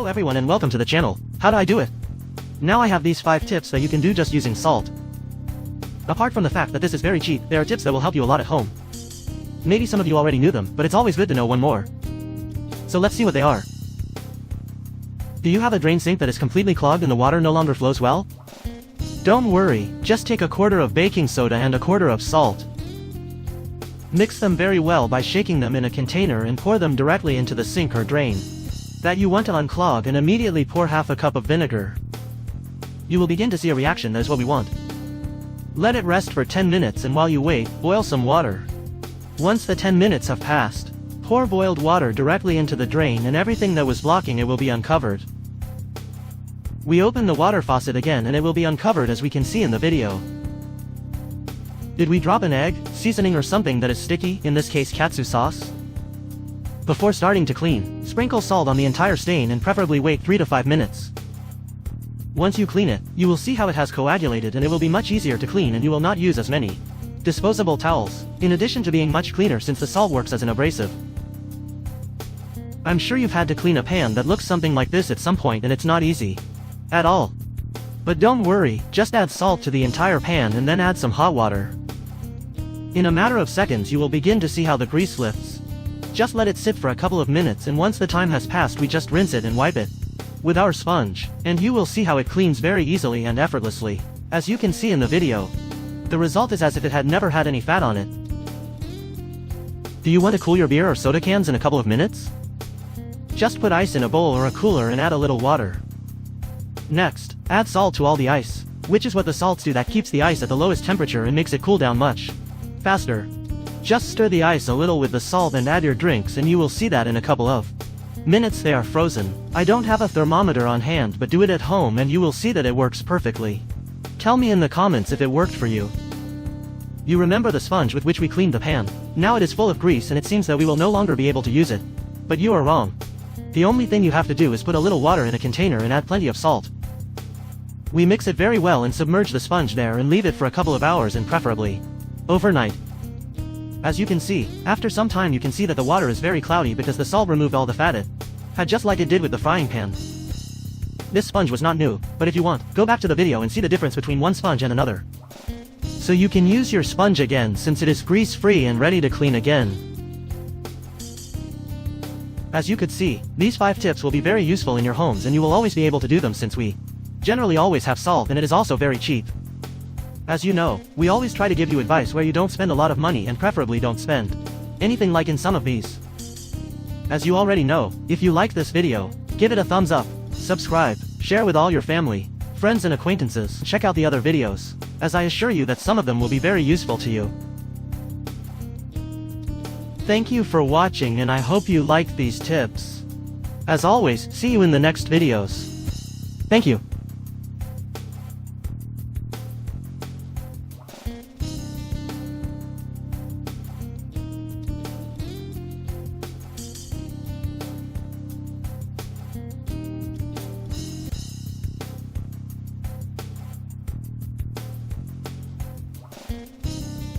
Hello everyone and welcome to the channel. How do I do it? Now I have these 5 tips that you can do just using salt. Apart from the fact that this is very cheap, there are tips that will help you a lot at home. Maybe some of you already knew them, but it's always good to know one more. So let's see what they are. Do you have a drain sink that is completely clogged and the water no longer flows well? Don't worry, just take a quarter of baking soda and a quarter of salt. Mix them very well by shaking them in a container and pour them directly into the sink or drain that you want to unclog, and immediately pour half a cup of vinegar. You will begin to see a reaction that is what we want. Let it rest for 10 minutes, and while you wait, boil some water. Once the 10 minutes have passed, pour boiled water directly into the drain and everything that was blocking it will be uncovered. We open the water faucet again and it will be uncovered as we can see in the video. Did we drop an egg, seasoning or something that is sticky, in this case katsu sauce? Before starting to clean, sprinkle salt on the entire stain and preferably wait 3 to 5 minutes. Once you clean it, you will see how it has coagulated and it will be much easier to clean and you will not use as many disposable towels, in addition to being much cleaner since the salt works as an abrasive. I'm sure you've had to clean a pan that looks something like this at some point and it's not easy at all. But don't worry, just add salt to the entire pan and then add some hot water. In a matter of seconds you will begin to see how the grease lifts. Just let it sit for a couple of minutes, and once the time has passed we just rinse it and wipe it with our sponge, and you will see how it cleans very easily and effortlessly. As you can see in the video, the result is as if it had never had any fat on it. Do you want to cool your beer or soda cans in a couple of minutes? Just put ice in a bowl or a cooler and add a little water. Next, add salt to all the ice, which is what the salts do that keeps the ice at the lowest temperature and makes it cool down much faster. Just stir the ice a little with the salt and add your drinks, and you will see that in a couple of minutes they are frozen. I don't have a thermometer on hand, but do it at home and you will see that it works perfectly. Tell me in the comments if it worked for you. You remember the sponge with which we cleaned the pan? Now it is full of grease and it seems that we will no longer be able to use it. But you are wrong. The only thing you have to do is put a little water in a container and add plenty of salt. We mix it very well and submerge the sponge there and leave it for a couple of hours, and preferably overnight. As you can see, after some time you can see that the water is very cloudy because the salt removed all the fat it had, just like it did with the frying pan. This sponge was not new, but if you want, go back to the video and see the difference between one sponge and another. So you can use your sponge again since it is grease-free and ready to clean again. As you could see, these 5 tips will be very useful in your homes and you will always be able to do them since we generally always have salt and it is also very cheap. As you know, we always try to give you advice where you don't spend a lot of money and preferably don't spend anything like in some of these. As you already know, if you like this video, give it a thumbs up, subscribe, share with all your family, friends and acquaintances, check out the other videos, as I assure you that some of them will be very useful to you. Thank you for watching and I hope you liked these tips. As always, see you in the next videos. Thank you.